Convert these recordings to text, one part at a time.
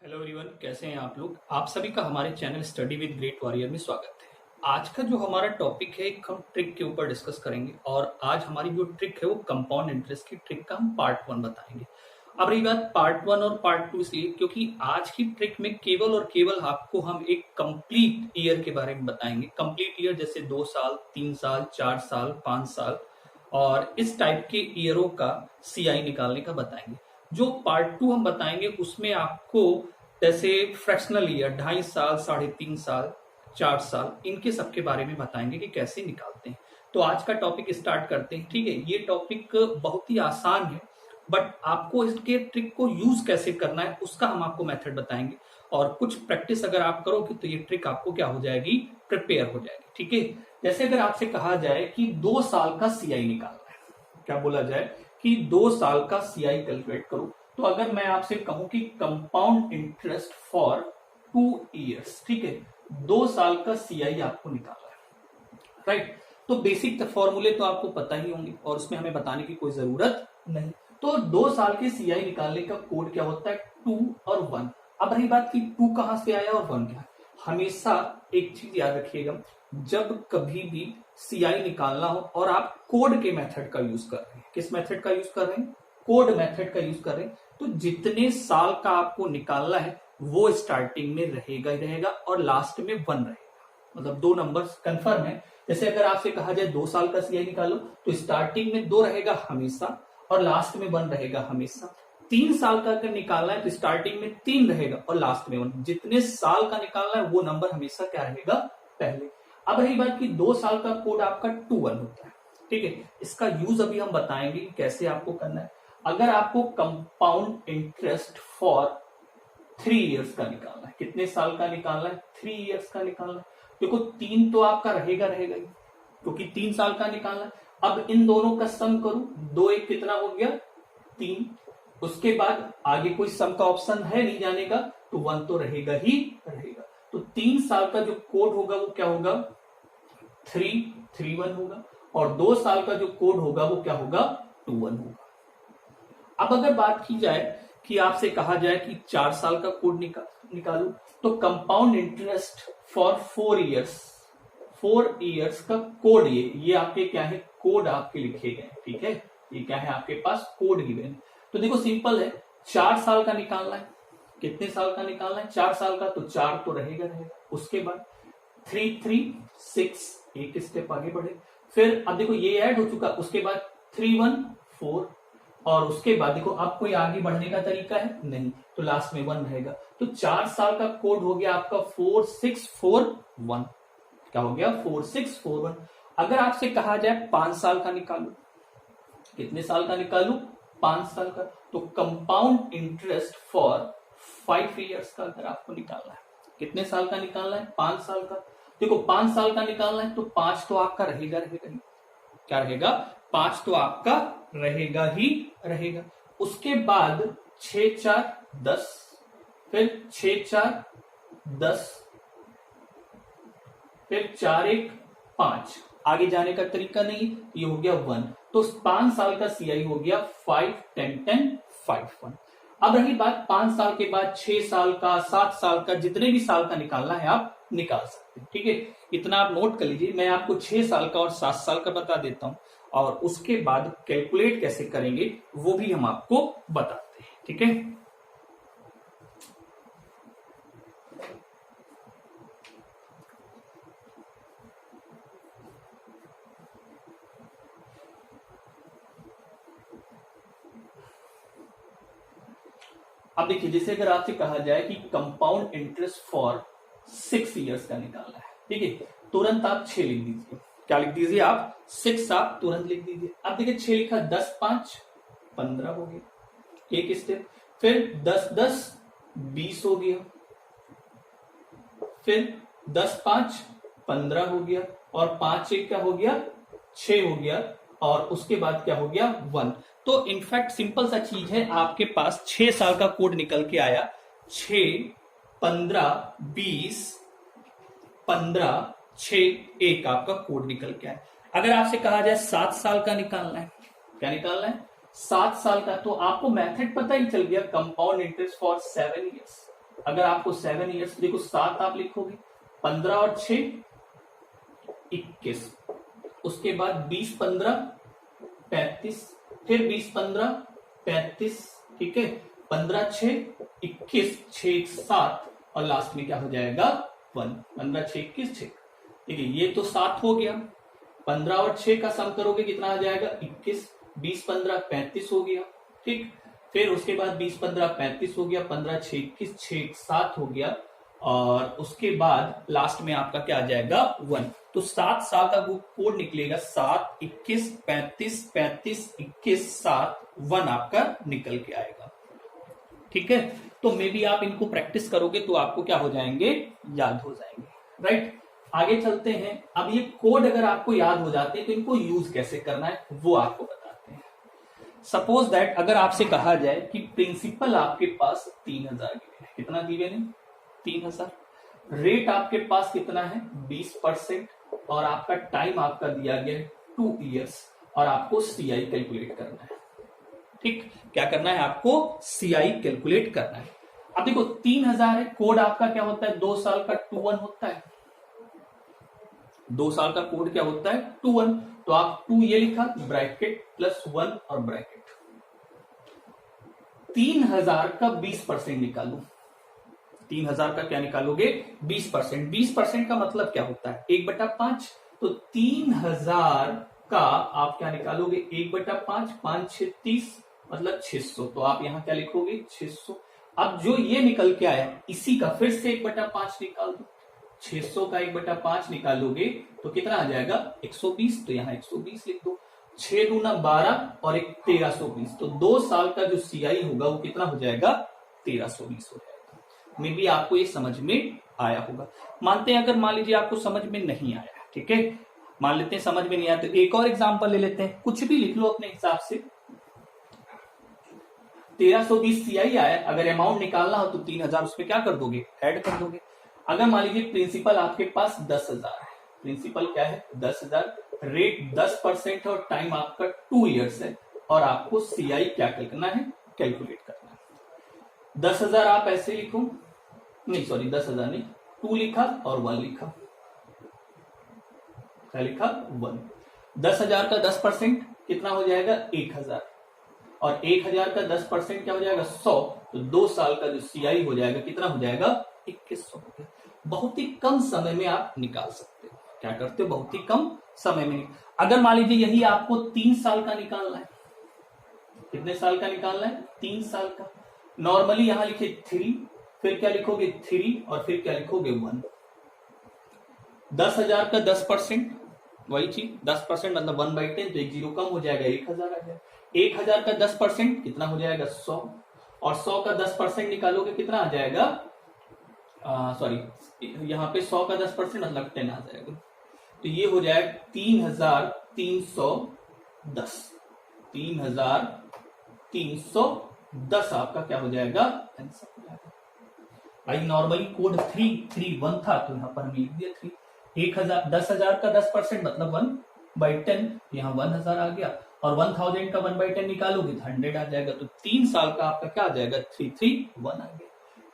Hello everyone, कैसे हैं आप लोग। आप सभी का हमारे channel study with great warrior में स्वागत है। आज का जो हमारा टॉपिक है एक हम ट्रिक के ऊपर डिस्कस करेंगे और आज हमारी जो ट्रिक है वो कंपाउंड इंटरेस्ट की ट्रिक का हम पार्ट 1 बताएंगे। अब रही बात पार्ट 1 और पार्ट 2 इसलिए क्योंकि आज की ट्रिक में केवल और केवल आपको हम एक कंप्लीट ईयर के बारे में बताएंगे। कंप्लीट ईयर जैसे 2 साल, 3 साल, 4 साल, 5 साल और इस टाइप के ईयरों का सीआई निकालने का बताएंगे। जो पार्ट 2 हम बताएंगे उसमें आपको जैसे फ्रैक्शनल ईयर 2.5 साल, 3.5 साल, 4 साल इनके सबके बारे में बताएंगे कि कैसे निकालते हैं। तो आज का टॉपिक स्टार्ट करते हैं। ठीक है, ये टॉपिक बहुत ही आसान है बट आपको इसके ट्रिक को यूज कैसे करना है उसका हम आपको मेथड बताएंगे और कुछ प्रैक्टिस अगर आप करोगे तो ये ट्रिक आपको क्या हो जाएगी, प्रिपेयर हो जाएगी। ठीक है, जैसे अगर आपसे कहा जाए कि 2 साल का सीआई निकालना है, क्या बोला जाए कि 2 साल का सीआई कैलकुलेट करो, तो अगर मैं आपसे कहूं कि कंपाउंड इंटरेस्ट फॉर 2 इयर्स, ठीक है, 2 साल का सीआई आपको निकालना है, राइट। तो बेसिक फॉर्मूले तो आपको पता ही होंगे और उसमें हमें बताने की कोई जरूरत नहीं। तो 2 साल के सीआई निकालने का कोड क्या होता है, 2 और 1। अब रही बात कि 2 कहां से आया और 1 क्या है, हमेशा एक चीज याद रखिएगा, जब कभी भी सीआई निकालना हो और आप कोड के मेथड का यूज कर रहे हैं, किस मेथड का यूज कर रहे हैं, कोड मेथड का यूज कर रहे हैं, तो जितने साल का आपको निकालना है वो स्टार्टिंग में रहेगा ही रहेगा और लास्ट में 1 रहेगा, मतलब 2 नंबर्स कंफर्म है। जैसे अगर आपसे कहा जाए 2 साल का सीआई निकालो तो स्टार्टिंग में 2 रहेगा हमेशा और लास्ट में 1 रहेगा हमेशा। 3 साल का अगर निकालना है तो स्टार्टिंग में 3 रहेगा और लास्ट में 1। जितने साल का निकालना है वो नंबर हमेशा क्या रहेगा, पहले। अब रही बात कि 2 साल का कोड आपका 2-1 होता है। ठीक है, इसका यूज अभी हम बताएंगे कैसे आपको करना है। अगर आपको कंपाउंड इंटरेस्ट फॉर 3 इयर्स का निकालना है, कितने साल का निकालना है, 3 इयर्स का निकालना है, देखो 3 तो आपका रहेगा रहेगा ही क्योंकि 3 साल का निकालना है। अब इन दोनों का सम करूं, 2 1 कितना हो गया, 3। उसके बाद आगे कोई सम का ऑप्शन है नहीं जाने का, तो 1 तो रहेगा ही रहेगा। तो 3 साल का जो कोड होगा वो क्या होगा, 331 होगा और 2 साल का जो कोड होगा वो क्या होगा, 21 होगा। अब अगर बात की जाए कि आपसे कहा जाए कि 4 साल का कोड निकालो, तो compound interest for 4 years, 4 years का कोड, ये आपके क्या है, कोड आपके लिखे गए। ठीक है, ये क्या है, आपके पास कोड गिवन। तो देखो सिंपल है, 4 साल का निकालना है, कितने साल का निकालना है, 4 साल का, तो 4 तो रहेगा रहेगा। उसके बाद 3 3 6, एक स्टेप आगे बढ़े, फिर अब देखो ये ऐड हो चुका, उसके बाद 3 1 4 और उसके बाद देखो अब कोई आगे बढ़ने का तरीका है नहीं, तो लास्ट में 1 रहेगा। तो 4 साल का कोड हो गया आपका 4641, क्या हो गया, 4641। अगर आपसे कहा जाए 5 साल का निकालो, कितने साल का निकालू, 5 साल का, तो कंपाउंड इंटरेस्ट फॉर 5 इयर्स का अगर आपको निकालना है, कितने साल का निकालना है, 5 साल का। देखो 5 साल का निकालना है तो 5 तो आपका रहेगा रहेगा ही, क्या रहेगा, 5 तो आपका रहेगा ही रहेगा। उसके बाद 6 4 10, फिर 6 4 10, फिर 4 1 5, आगे जाने का तरीका नहीं, ये हो गया 1। तो 5 साल का सीआई हो गया 5 10 10 5 1। अब रही बात 5 साल के बाद 6 साल का, 7 साल का, जितने भी साल का निकालना है आप निकाल सकते हैं। ठीक है, इतना आप नोट कर लीजिए। मैं आपको 6 साल का और 7 साल का बता देता हूं और उसके बाद कैलकुलेट कैसे करेंगे वो भी हम आपको बताते हैं। ठीक है, अब देखिए जैसे अगर आपसे कहा जाए कि कंपाउंड इंटरेस्ट फॉर 6 इयर्स का निकालना है, ठीक है, तुरंत आप 6 लिख दीजिए। क्या लिख दीजिए आप, 6 आप तुरंत लिख दीजिए। अब देखिए 6 लिखा, 10 5 15 हो गया, एक स्टेप, फिर 10 10 20 हो गया, फिर 10 5 15 हो गया और 5 1 क्या हो गया, 6 हो गया और उसके बाद क्या हो गया, 1। तो इनफैक्ट सिंपल सा चीज है, आपके पास 6 साल का कोड निकल के आया, 6 15 20 15 6 1 आपका कोड निकल के आया। अगर आपसे कहा जाए 7 साल का निकालना है, क्या निकालना है, 7 साल का, तो आपको मेथड पता ही चल गया, कंपाउंड इंटरेस्ट फॉर 7 इयर्स। अगर आपको 7 ईयर्स, देखो 7 आप लिखोगे, 15 और 6 21, उसके बाद 20 15 35, फिर 20 15 35, ठीक है, 15 6 21, 6 7, और लास्ट में क्या हो जाएगा 1, 15 6 21 6, ठीक है। ये तो 7 हो गया, 15 और 6 का सम करोगे कितना आ जाएगा 21, 20 15 35 हो गया, ठीक। फिर उसके बाद 20 15 35 हो गया, 15 6 21 6 7 हो गया, और उसके बाद लास्ट में आपका क्या आ जाएगा 1। तो 7 साल का कोड निकलेगा 7 21 35 35 21 7 1 आपका निकल के आएगा, ठीक है। तो मे बी आप इनको प्रैक्टिस करोगे तो आपको क्या हो जाएंगे, याद हो जाएंगे, राइट। आगे चलते हैं। अब ये कोड अगर आपको याद हो जाते हैं तो इनको यूज कैसे करना है वो आपको बताते हैं। सपोज दैट अगर आपसे कहा जाए कि प्रिंसिपल आपके पास 3000 गिवन है, कितना गिवन है 3000, रेट आपके पास कितना है 20%, और आपका टाइम आपका दिया गया है 2 ईयर्स, और आपको सीआई कैलकुलेट करना है, ठीक। क्या करना है आपको, सीआई कैलकुलेट करना है। अब देखो 3000 है, कोड आपका क्या होता है 2 साल का 21 होता है, 2 साल का कोड क्या होता है 21, तो आप 2 ये लिखा ब्रैकेट प्लस 1 और ब्रैकेट, 3000 का 20% निकालो, 3000 का क्या निकालोगे 20%, 20% का मतलब क्या होता है 1/5, तो 3000 का आप क्या निकालोगे 1/5, 5 6 30, मतलब 600, तो आप यहां क्या लिखोगे 600। अब जो ये निकल के आया इसी का फिर से 1/5 निकाल दो, 600 का 1/5 निकालोगे तो कितना आ जाएगा 120, तो यहाँ 120 लिख दो, 6 दूना 12 और 1 1320, तो 2 साल का जो सीआई होगा वो कितना हो जाएगा 1320 हो जाएगा। मे बी आपको ये समझ में आया होगा। मानते हैं अगर मान लीजिए आपको समझ में नहीं आया, ठीक है, मान लेते हैं समझ में नहीं आया, तो एक और एग्जांपल ले लेते हैं, कुछ भी लिख लो अपने हिसाब से। 1320 सीआई आया, अगर अमाउंट निकालना हो तो 3000 उसमें क्या कर दोगे ऐड कर दोगे। अगर मान लीजिए प्रिंसिपल आपके पास 10,000 है, प्रिंसिपल क्या है 10,000, रेट 10% है और टाइम आपका 2 ईयर्स है, और आपको सीआई क्या करना है कैलकुलेट करना है। 10,000 आप ऐसे लिखो, नहीं सॉरी 10,000 नहीं, 2 लिखा और 1 लिखा, क्या लिखा 1। 10,000 का 10% कितना हो जाएगा 1,000, और 1,000 का 10% क्या हो जाएगा 100, तो 2 साल का जो सीआई हो जाएगा कितना हो जाएगा 2100। बहुत ही कम समय में आप निकाल सकते हो, क्या करते हो बहुत ही कम समय में। अगर मान लीजिए यही आपको 3 साल का निकालना है, कितने साल का निकालना है 3 साल का, नॉर्मली यहां लिखे 3, फिर क्या लिखोगे 3 और फिर क्या लिखोगे 1। 10,000 का 10%, वही चीज 10% मतलब 1/10, तो एक जीरो कम हो जाएगा 1,000 आ जाएगा। 1,000 का 10% कितना हो जाएगा 100, और 100 का 10% निकालोगे कितना आ जाएगा, सॉरी यहाँ पे 100 का 10% मतलब 10 आ जाएगा, तो ये हो जाएगा 3,310, 3,310 आपका क्या हो जाएगा आंसर हो जाएगा। भाई नॉर्मली कोड 331 था, तो यहाँ पर मिल दिया 3। 10,000 का 10% मतलब 1/10, यहाँ 1,000 आ गया, और 1,000 का 1/10 निकालोगे तो 100 आ जाएगा, तो 3 साल का आपका क्या आ जाएगा 331 आ गया।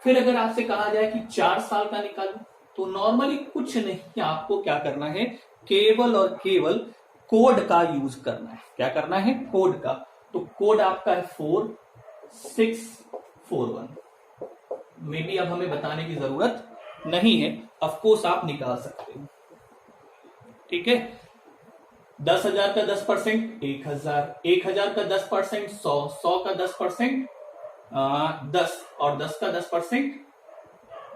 फिर अगर आपसे कहा जाए कि 4 साल का निकालो, तो नॉर्मली कुछ नहीं, आपको क्या करना है केवल और केवल कोड का यूज करना है। क्या करना है कोड का, तो कोड आपका है 4641। मे बी अब हमें बताने की जरूरत नहीं है, ऑफकोर्स आप निकाल सकते हो, ठीक है। 10,000 का 10% 1,000, 1,000 का 10% 100, 100 का 10% 10, और 10 का 10%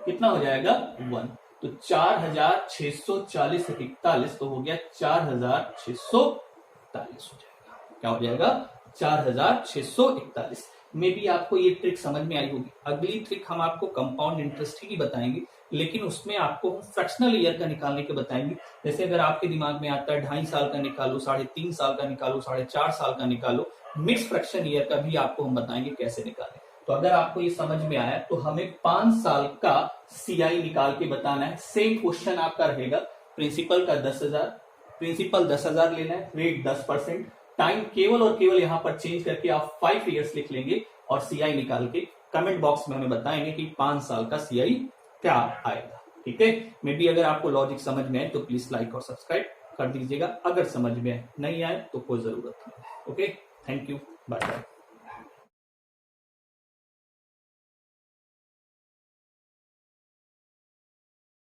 कितना हो जाएगा 1, तो 4,640 41, तो हो गया 4,641 हो जाएगा, क्या हो जाएगा 4,641। मे बी आपको ये ट्रिक समझ में आई होगी। अगली ट्रिक हम आपको कंपाउंड इंटरेस्ट की बताएंगे, लेकिन उसमें आपको फ्रैक्शनल ईयर का निकालने के बताएंगे। जैसे अगर आपके दिमाग में आता है 2.5 साल का निकालो, 3.5 साल का निकालो, 4.5 साल का निकालो, मिक्स फ्रैक्शन ईयर का भी आपको हम बताएंगे कैसे निकालें। तो अगर आपको ये समझ में आया तो हमें 5 साल का सीआई निकाल के बताना है। सेम क्वेश्चन आपका रहेगा, प्रिंसिपल का 10,000, प्रिंसिपल 10,000 लेना है, रेट 10%, टाइम केवल और केवल यहां पर चेंज करके आप 5 ईयर्स लिख लेंगे और सीआई निकाल के कमेंट बॉक्स में हमें बताएंगे कि 5 साल का सीआई क्या आएगा। ठीक है, मे बी अगर आपको लॉजिक समझ में आए तो प्लीज लाइक और सब्सक्राइब कर दीजिएगा। अगर समझ में नहीं आए तो कोई जरूरत नहीं है। Okay, thank you, bye bye.